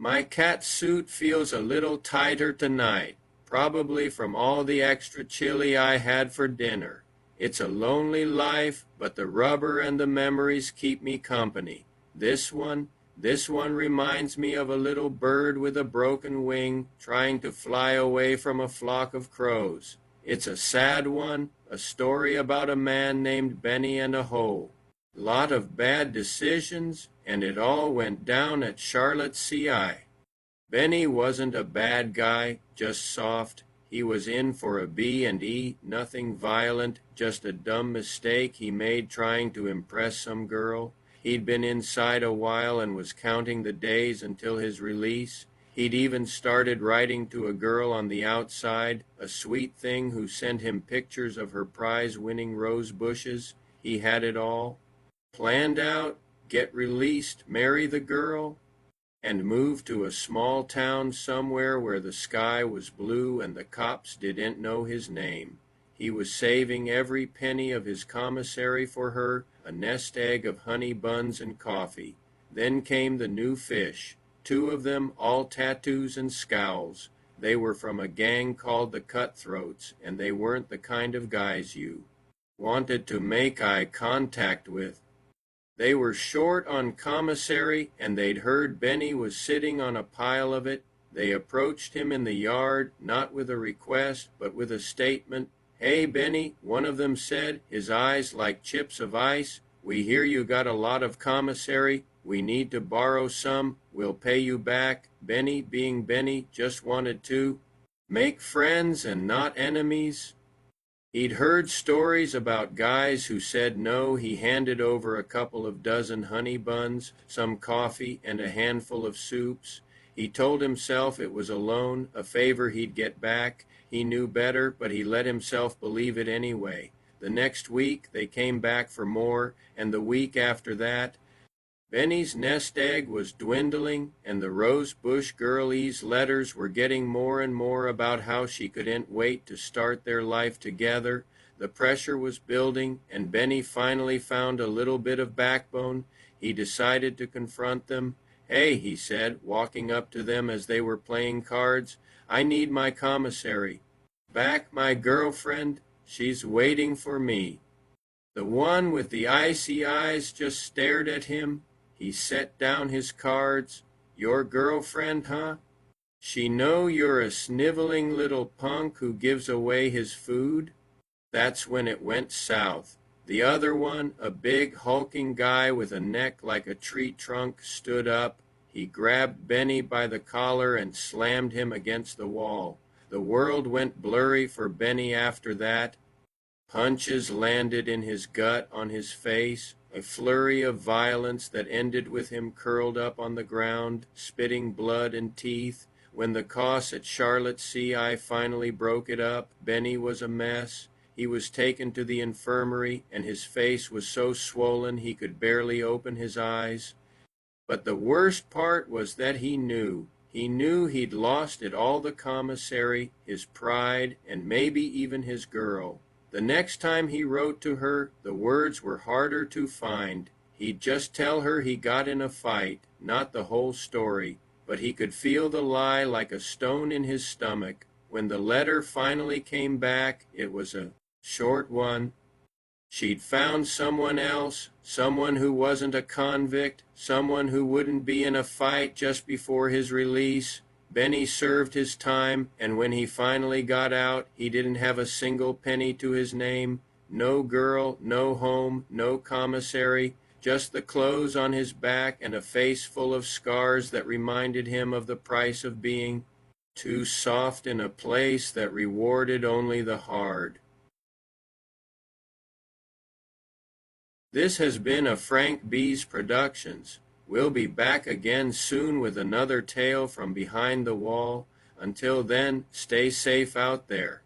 My cat suit feels a little tighter tonight, probably from all the extra chili I had for dinner. It's a lonely life, but the rubber and the memories keep me company. This one, this one reminds me of a little bird with a broken wing trying to fly away from a flock of crows. It's a sad one, a story about a man named Benny and a hoe. Lot of bad decisions, and it all went down at Charlotte CI. Benny wasn't a bad guy, just soft. He was in for a B&E, nothing violent, just a dumb mistake he made trying to impress some girl. He'd been inside a while and was counting the days until his release. He'd even started writing to a girl on the outside, a sweet thing who sent him pictures of her prize-winning rose bushes. He had it all. Planned out, get released, marry the girl, and move to a small town somewhere where the sky was blue and the cops didn't know his name. He was saving every penny of his commissary for her, a nest egg of honey buns and coffee. Then came the new fish, two of them, all tattoos and scowls. They were from a gang called the Cutthroats, and they weren't the kind of guys you wanted to make eye contact with. They were short on commissary, and they'd heard Benny was sitting on a pile of it. They approached him in the yard, not with a request, but with a statement. "Hey, Benny," one of them said, his eyes like chips of ice. "We hear you got a lot of commissary. We need to borrow some. We'll pay you back." Benny, being Benny, just wanted to make friends and not enemies. He'd heard stories about guys who said no. He handed over a couple of dozen honey buns, some coffee, and a handful of soups. He told himself it was a loan, a favor he'd get back. He knew better, but he let himself believe it anyway. The next week, they came back for more, and the week after that. Benny's nest egg was dwindling, and the rose bush girlie's letters were getting more and more about how she couldn't wait to start their life together. The pressure was building, and Benny finally found a little bit of backbone. He decided to confront them. "Hey," he said, walking up to them as they were playing cards, "I need my commissary. Back, my girlfriend. She's waiting for me." The one with the icy eyes just stared at him. He set down his cards. "Your girlfriend, huh? She know you're a sniveling little punk who gives away his food?" That's when it went south. The other one, a big hulking guy with a neck like a tree trunk, stood up. He grabbed Benny by the collar and slammed him against the wall. The world went blurry for Benny after that. Punches landed in his gut, on his face. A flurry of violence that ended with him curled up on the ground, spitting blood and teeth. When the cops at Charlotte CI finally broke it up, Benny was a mess. He was taken to the infirmary, and his face was so swollen he could barely open his eyes. But the worst part was that he knew. He knew he'd lost it all, the commissary, his pride, and maybe even his girl. The next time he wrote to her, the words were harder to find. He'd just tell her he got in a fight, not the whole story, but he could feel the lie like a stone in his stomach. When the letter finally came back, it was a short one. She'd found someone else, someone who wasn't a convict, someone who wouldn't be in a fight just before his release. Benny served his time, and when he finally got out, he didn't have a single penny to his name. No girl, no home, no commissary, just the clothes on his back and a face full of scars that reminded him of the price of being too soft in a place that rewarded only the hard. This has been a Frank B's Productions. We'll be back again soon with another tale from behind the wall. Until then, stay safe out there.